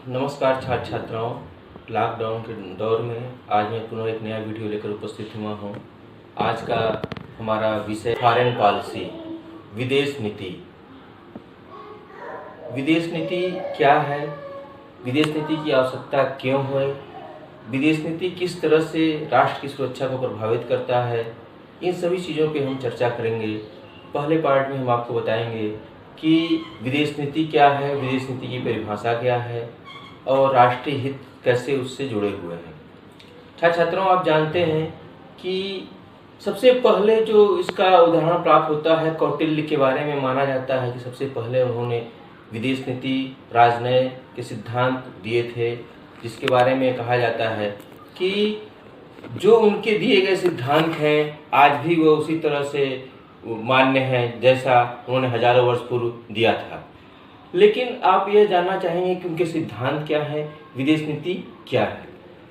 नमस्कार छात्र छात्राओं। लॉकडाउन के दौर में आज मैं पुनः एक नया वीडियो लेकर उपस्थित हुआ हूँ। आज का हमारा विषय फॉरेन पॉलिसी, विदेश नीति। विदेश नीति क्या है, विदेश नीति की आवश्यकता क्यों है, विदेश नीति किस तरह से राष्ट्र की सुरक्षा को प्रभावित करता है, इन सभी चीज़ों पे हम चर्चा करेंगे। पहले पार्ट में हम आपको बताएंगे कि विदेश नीति क्या है, विदेश नीति की परिभाषा क्या है और राष्ट्रीय हित कैसे उससे जुड़े हुए हैं। छात्र छात्राओं, आप जानते हैं कि सबसे पहले जो इसका उदाहरण प्राप्त होता है कौटिल्य के बारे में। माना जाता है कि सबसे पहले उन्होंने विदेश नीति राजनय के सिद्धांत दिए थे, जिसके बारे में कहा जाता है कि जो उनके दिए गए सिद्धांत हैं आज भी वो उसी तरह से मान्य हैं जैसा उन्होंने हजारों वर्ष पूर्व दिया था। लेकिन आप यह जानना चाहेंगे कि उनके सिद्धांत क्या है, विदेश नीति क्या है।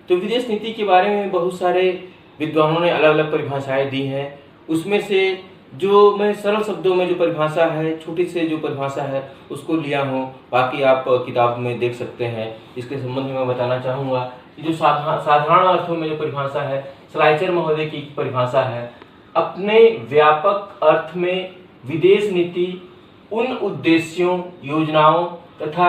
तो विदेश नीति के बारे में बहुत सारे विद्वानों ने अलग अलग परिभाषाएं दी हैं। उसमें से जो मैं सरल शब्दों में जो परिभाषा है, छोटी से जो परिभाषा है उसको लिया हूँ। बाकी आप किताब में देख सकते हैं। इसके संबंध में मैं बताना चाहूँगा कि जो साधारण अर्थों में जो परिभाषा है, श्लाइचर महोदय की परिभाषा है। अपने व्यापक अर्थ में विदेश नीति उन उद्देश्यों, योजनाओं तथा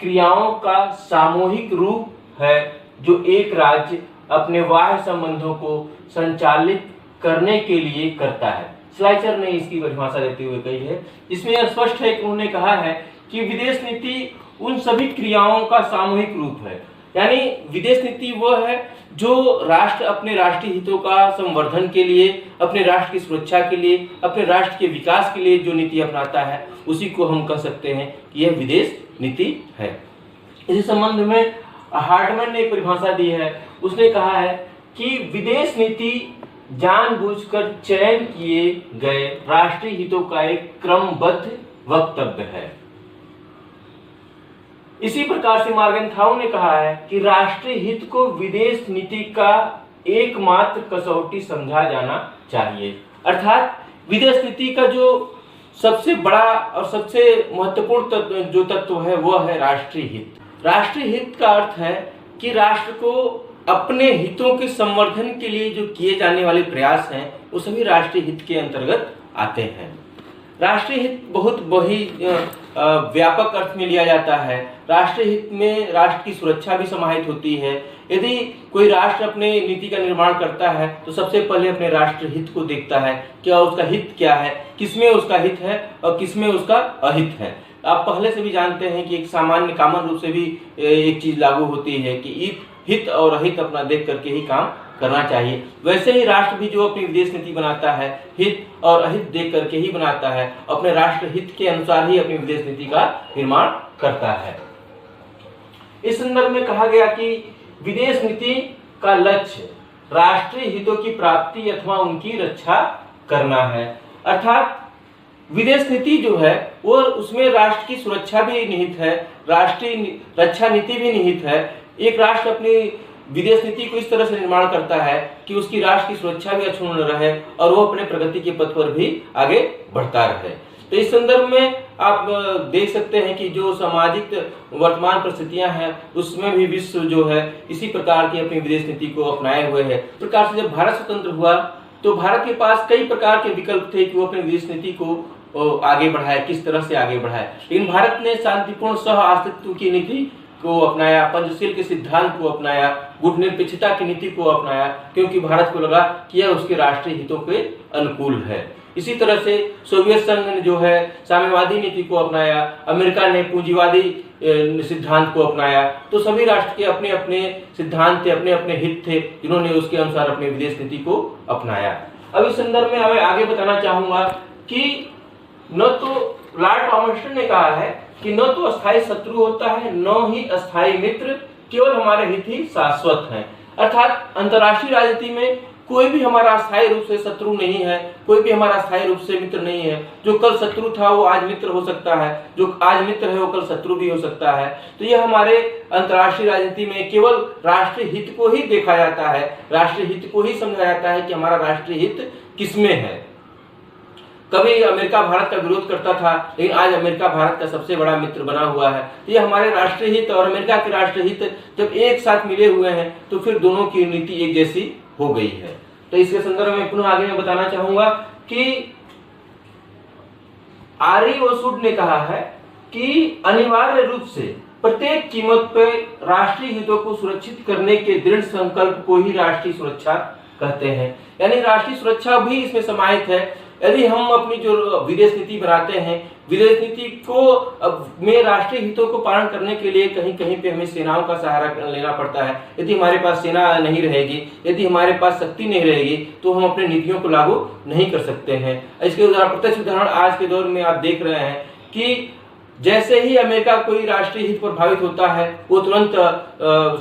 क्रियाओं का सामूहिक रूप है जो एक राज्य अपने बाह्य संबंधों को संचालित करने के लिए करता है। श्लाइचर ने इसकी परिभाषा देते हुए कही है। इसमें यह स्पष्ट है कि उन्होंने कहा है कि विदेश नीति उन सभी क्रियाओं का सामूहिक रूप है। यानी विदेश नीति वह है जो राष्ट्र अपने राष्ट्रीय हितों का संवर्धन के लिए, अपने राष्ट्र की सुरक्षा के लिए, अपने राष्ट्र के विकास के लिए जो नीति अपनाता है उसी को हम कह सकते हैं कि यह विदेश नीति है। इसी संबंध में हार्डमैन ने एक परिभाषा दी है। उसने कहा है कि विदेश नीति जानबूझकर चयन किए गए राष्ट्रीय हितों का एक क्रमबद्ध वक्तव्य है। इसी प्रकार से मॉर्गनथाउ ने कहा है कि राष्ट्रीय हित को विदेश नीति का एकमात्र कसौटी समझा जाना चाहिए। अर्थात विदेश नीति का जो सबसे बड़ा और सबसे महत्वपूर्ण जो तत्व है वह है राष्ट्रीय हित। राष्ट्रीय हित का अर्थ है कि राष्ट्र को अपने हितों के संवर्धन के लिए जो किए जाने वाले प्रयास हैं वो सभी राष्ट्रीय हित के अंतर्गत आते हैं। राष्ट्रीय हित बहुत व्यापक अर्थ में लिया जाता है। राष्ट्रीय हित में राष्ट्र की सुरक्षा भी समाहित होती है। यदि कोई राष्ट्र अपने नीति का निर्माण करता है तो सबसे पहले अपने राष्ट्र हित को देखता है, क्या उसका हित क्या है, किसमें उसका हित है और किसमें उसका अहित है। आप पहले से भी जानते हैं कि एक सामान्य कॉमन रूप से भी एक चीज लागू होती है कि हित और अहित अपना देख करके ही काम करना चाहिए। वैसे ही राष्ट्र भी जो अपनी विदेश नीति बनाता है हित और अहित देख करके ही बनाता है, अपने राष्ट्र हित के अनुसार ही अपनी विदेश नीति का निर्माण करता है। इस संदर्भ में कहा गया कि विदेश नीति का लक्ष्य राष्ट्रीय हितों की प्राप्ति अथवा उनकी रक्षा करना है। अर्थात विदेश नीति जो है वो उसमें राष्ट्र की सुरक्षा भी निहित है, राष्ट्रीय रक्षा नीति भी निहित है। एक राष्ट्र अपनी विदेश नीति को इस तरह से निर्माण करता है कि उसकी राष्ट्र की सुरक्षा भी अक्षुण्ण रहे और वो अपने प्रगति के पथ पर भी आगे बढ़ता रहे। तो इस संदर्भ में आप देख सकते हैं कि जो सामाजिक वर्तमान परिस्थितियां हैं उसमें भी विश्व जो है इसी प्रकार की अपनी विदेश नीति को अपनाए हुए है। प्रकार से जब भारत स्वतंत्र हुआ तो भारत के पास कई प्रकार के विकल्प थे कि वो अपनी विदेश नीति को आगे बढ़ाए, किस तरह से आगे बढ़ाए। लेकिन भारत ने शांतिपूर्ण सह अस्तित्व की नीति को अपनाया, पंचशील के सिद्धांत को अपनाया, गुटनिरपेक्षता की नीति को अपनाया, क्योंकि भारत को लगा कि यह उसके राष्ट्रीय हितों के अनुकूल है। इसी तरह से सोवियत संघ ने जो है साम्यवादी नीति को अपनाया, अमेरिका ने पूंजीवादी सिद्धांत को अपनाया। तो सभी राष्ट्र के अपने अपने सिद्धांत थे, अपने अपने हित थे, जिन्होंने उसके अनुसार अपनी विदेश नीति को अपनाया। अब इस संदर्भ में मैं आगे बताना चाहूंगा कि न तो लॉर्ड पामर्स्टन ने कहा है कि न तो अस्थायी शत्रु होता है न ही अस्थायी मित्र, केवल हमारे हित ही शाश्वत हैं। अर्थात अंतर्राष्ट्रीय राजनीति में कोई भी हमारा स्थायी रूप से शत्रु नहीं है, कोई भी हमारा स्थायी रूप से मित्र नहीं है। जो कल शत्रु था वो आज मित्र हो सकता है, जो आज मित्र है वो कल शत्रु भी हो सकता है। तो यह हमारे अंतर्राष्ट्रीय राजनीति में केवल राष्ट्रीय हित को ही देखा जाता है, राष्ट्रीय हित को ही समझा जाता है कि हमारा राष्ट्रीय हित किसमें है। कभी अमेरिका भारत का विरोध करता था, लेकिन आज अमेरिका भारत का सबसे बड़ा मित्र बना हुआ है। ये हमारे राष्ट्रीय हित और अमेरिका के राष्ट्रीय हित जब एक साथ मिले हुए हैं तो फिर दोनों की नीति एक जैसी हो गई है। तो इसके संदर्भ में पुनः आगे मैं बताना चाहूंगा कि आरी ओसुड ने कहा है कि अनिवार्य रूप से प्रत्येक कीमत पर राष्ट्रीय हितों को सुरक्षित करने के दृढ़ संकल्प को ही राष्ट्रीय सुरक्षा कहते हैं। यानी राष्ट्रीय सुरक्षा भी इसमें समाहित है। यदि हम अपनी जो विदेश नीति बनाते हैं, विदेश नीति को में राष्ट्रीय हितों को पालन करने के लिए कहीं कहीं पे हमें सेनाओं का सहारा लेना पड़ता है। यदि हमारे पास सेना नहीं रहेगी, यदि हमारे पास शक्ति नहीं रहेगी, तो हम अपने नीतियों को लागू नहीं कर सकते हैं। इसके प्रत्यक्ष उदाहरण आज के दौर में आप देख रहे हैं कि जैसे ही अमेरिका कोई राष्ट्रीय हित प्रभावित होता है, वो तुरंत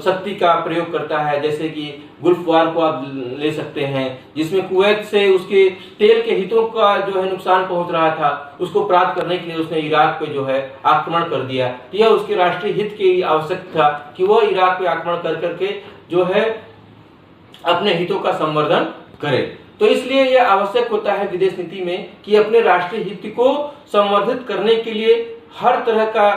शक्ति का प्रयोग करता है। जैसे कि गुल्फ वार को आप ले सकते हैं, जिसमें कुवैत से उसके तेल के हितों का जो है नुकसान पहुंच रहा था, उसको प्राप्त करने के लिए उसने इराक पे जो है आक्रमण कर दिया। यह उसके राष्ट्रीय हित की आवश्यक था कि वह इराक पे आक्रमण कर करके जो है अपने हितों का संवर्धन करे। तो इसलिए यह आवश्यक होता है विदेश नीति में कि अपने राष्ट्रीय हित को संवर्धित करने के लिए हर तरह का,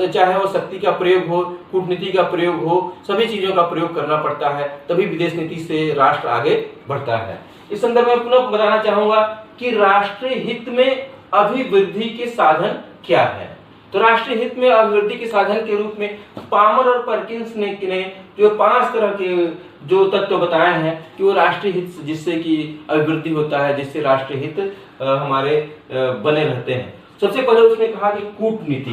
चाहे वो शक्ति का प्रयोग हो, कूटनीति का प्रयोग हो, सभी चीजों का प्रयोग करना पड़ता है, तभी विदेश नीति से राष्ट्र आगे बढ़ता है। इस संदर्भ में पुनः बताना चाहूंगा कि राष्ट्रीय हित में अभिवृद्धि के साधन क्या है। तो राष्ट्रीय हित में अभिवृद्धि के साधन के रूप में पामर और पर्किंस ने जो 5 तरह के जो तत्व बताए हैं कि वो राष्ट्रीय हित जिससे कि अभिवृद्धि होता है, जिससे राष्ट्रीय हित हमारे बने रहते हैं। सबसे पहले उसने कहा कि कूटनीति।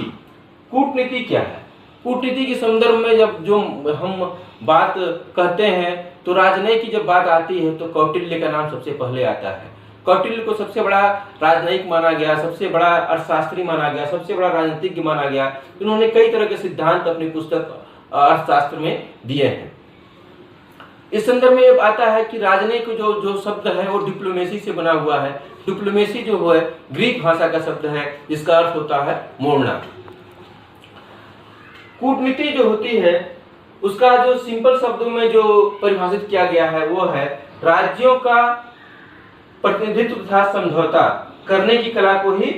कूटनीति क्या है? कूटनीति के संदर्भ में जब जो हम बात कहते हैं तो राजनयिक की जब बात आती है तो कौटिल्य का नाम सबसे पहले आता है। कौटिल्य को सबसे बड़ा राजनयिक माना गया, सबसे बड़ा अर्थशास्त्री माना गया, सबसे बड़ा राजनीतिज्ञ माना गया। उन्होंने कई तरह के सिद्धांत अपनी पुस्तक अर्थशास्त्र में दिए हैं। इस संदर्भ में आता है कि राजनयिक जो शब्द है वो डिप्लोमेसी से बना हुआ है। डिप्लोमेसी जो है ग्रीक भाषा का शब्द है, जिसका अर्थ होता है मोड़ना। कूटनीति जो होती है उसका जो सिंपल शब्दों में जो परिभाषित किया गया है वो है राज्यों का प्रतिनिधित्व तथा समझौता करने की कला को ही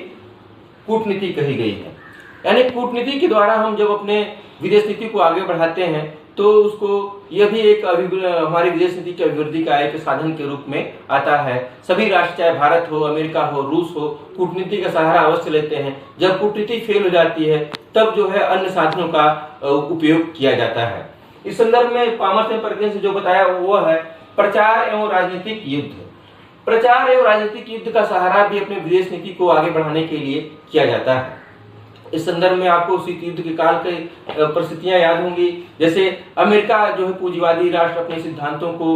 कूटनीति कही गई है। यानी कूटनीति के द्वारा हम जब अपने विदेश नीति को आगे बढ़ाते हैं तो उसको यह भी एक हमारी विदेश नीति की अभिवृद्धि का एक साधन के रूप में आता है। सभी राष्ट्र, चाहे भारत हो, अमेरिका हो, रूस हो, कूटनीति का सहारा अवश्य लेते हैं। जब कूटनीति फेल हो जाती है तब जो है अन्य साधनों का उपयोग किया जाता है। इस संदर्भ में पामर ने पर्किंस से जो बताया वो है प्रचार एवं राजनीतिक युद्ध। प्रचार एवं राजनीतिक युद्ध का सहारा भी अपने विदेश नीति को आगे बढ़ाने के लिए किया जाता है। इस संदर्भ में आपको शीत युद्ध के काल की परिस्थितियां याद होंगी। जैसे अमेरिका जो है पूंजीवादी राष्ट्र अपने सिद्धांतों को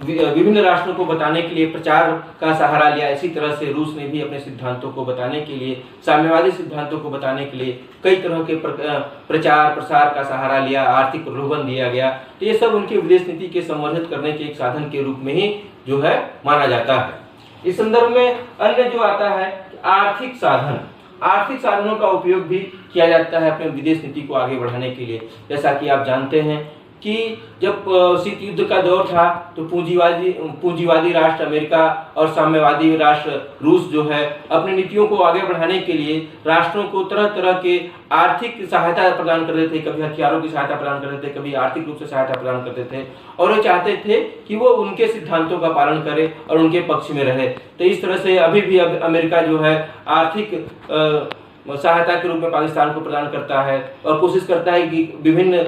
विभिन्न राष्ट्रों को बताने के लिए प्रचार का सहारा लिया। इसी तरह से रूस ने भी अपने सिद्धांतों को बताने के लिए, साम्यवादी सिद्धांतों को बताने के लिए कई तरह के प्रचार प्रसार का सहारा लिया, आर्थिक प्रलोभन दिया गया। तो ये सब उनकी विदेश नीति के संवर्धित करने के एक साधन के रूप में ही जो है माना जाता है। इस संदर्भ में अन्य जो आता है आर्थिक साधन। आर्थिक साधनों का उपयोग भी किया जाता है अपने विदेश नीति को आगे बढ़ाने के लिए। जैसा कि आप जानते हैं कि जब शीत युद्ध का दौर था तो पूंजीवादी राष्ट्र अमेरिका और साम्यवादी राष्ट्र रूस जो है अपनी नीतियों को आगे बढ़ाने के लिए राष्ट्रों को तरह तरह के आर्थिक सहायता प्रदान करते थे। कभी हथियारों की सहायता प्रदान करते थे, कभी आर्थिक रूप से सहायता प्रदान करते थे, और वो चाहते थे कि वो उनके सिद्धांतों का पालन करे और उनके पक्ष में रहे। तो इस तरह से अभी भी अमेरिका जो है आर्थिक सहायता के रूप में पाकिस्तान को प्रदान करता है और कोशिश करता है कि विभिन्न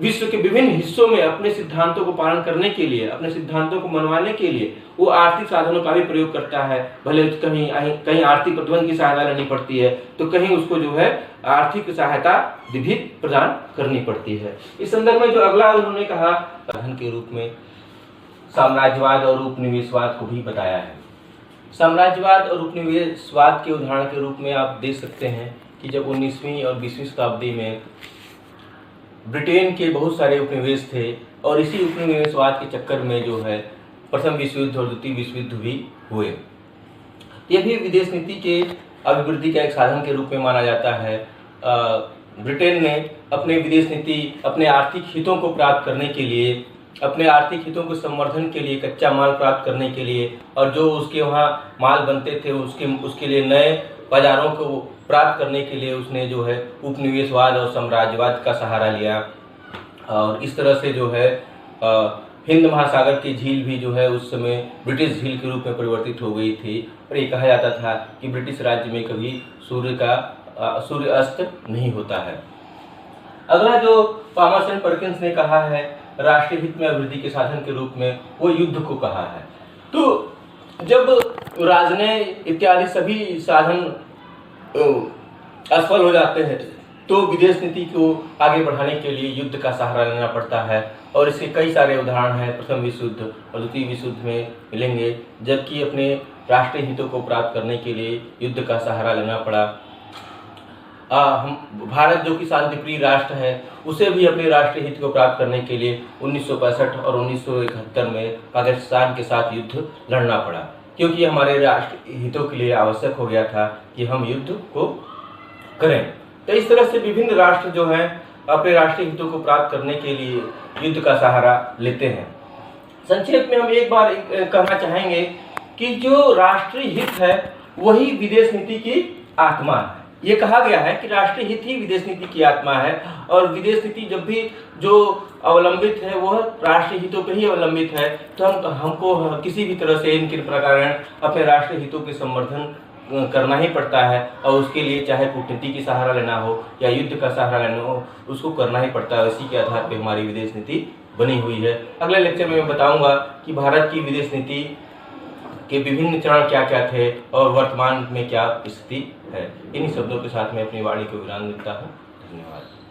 विश्व के विभिन्न हिस्सों में अपने सिद्धांतों को पालन करने के लिए, अपने सिद्धांतों को मनवाने के लिए वो आर्थिक साधनों का भी प्रयोग करता है। भले कहीं आर्थिक प्रतिबंध की सहायता लेनी पड़ती है तो कहीं उसको जो है आर्थिक सहायता भी प्रदान करनी पड़ती है। इस संदर्भ में जो अगला उन्होंने कहा साधन के रूप में साम्राज्यवाद और उपनिवेशवाद को भी बताया है। साम्राज्यवाद और उपनिवेशवाद के उदाहरण के रूप में आप देख सकते हैं कि जब 19वीं और 20वीं शताब्दी में ब्रिटेन के बहुत सारे उपनिवेश थे और इसी उपनिवेशवाद के चक्कर में जो है प्रथम विश्व युद्ध और द्वितीय विश्व युद्ध भी हुए। यह भी विदेश नीति के अभिवृद्धि का एक साधन के रूप में माना जाता है। ब्रिटेन ने अपने विदेश नीति, अपने आर्थिक हितों को प्राप्त करने के लिए अपने आर्थिक हितों के संवर्धन के लिए, कच्चा माल प्राप्त करने के लिए और जो उसके वहाँ माल बनते थे उसके लिए नए बाजारों को प्राप्त करने के लिए उसने जो है उपनिवेशवाद और साम्राज्यवाद का सहारा लिया। और इस तरह से जो है हिंद महासागर की झील भी जो है उस समय ब्रिटिश झील के रूप में परिवर्तित हो गई थी। और ये कहा जाता था कि ब्रिटिश राज्य में कभी सूर्य अस्त नहीं होता है। अगला जो पामर्सन परकिंस ने कहा है राष्ट्रीय हित में अभिवृद्धि के साधन के रूप में, वो युद्ध को कहा है। तो जब राजनय इत्यादि सभी साधन असफल हो जाते हैं तो विदेश नीति को आगे बढ़ाने के लिए युद्ध का सहारा लेना पड़ता है। और इसके कई सारे उदाहरण हैं, प्रथम विश्व युद्ध और द्वितीय विश्व युद्ध में मिलेंगे, जबकि अपने राष्ट्रीय हितों को प्राप्त करने के लिए युद्ध का सहारा लेना पड़ा। भारत जो कि शांतिप्रिय राष्ट्र है उसे भी अपने राष्ट्रीय हित को प्राप्त करने के लिए 1965 और 1971 में पाकिस्तान के साथ युद्ध लड़ना पड़ा, क्योंकि हमारे राष्ट्रीय हितों के लिए आवश्यक हो गया था कि हम युद्ध को करें। तो इस तरह से विभिन्न राष्ट्र जो हैं अपने राष्ट्रीय हितों को प्राप्त करने के लिए युद्ध का सहारा लेते हैं। संक्षेप में हम एक बार कहना चाहेंगे कि जो राष्ट्रीय हित है वही विदेश नीति की आत्मा है। ये कहा गया है कि राष्ट्रीय हित ही विदेश नीति की आत्मा है और विदेश नीति जब भी जो अवलंबित है वह राष्ट्रीय हितों पर ही अवलंबित है। तो हमको किसी भी तरह से इनके प्रकार अपने राष्ट्रीय हितों के संवर्धन करना ही पड़ता है और उसके लिए चाहे कूटनीति की सहारा लेना हो या युद्ध का सहारा लेना हो उसको करना ही पड़ता है। इसी के आधार पर हमारी विदेश नीति बनी हुई है। अगले लेक्चर में मैं बताऊंगा कि भारत की विदेश नीति के विभिन्न चरण क्या क्या थे और वर्तमान में क्या स्थिति है। इन्हीं शब्दों के साथ मैं अपनी वाणी को विराम देता हूँ। धन्यवाद।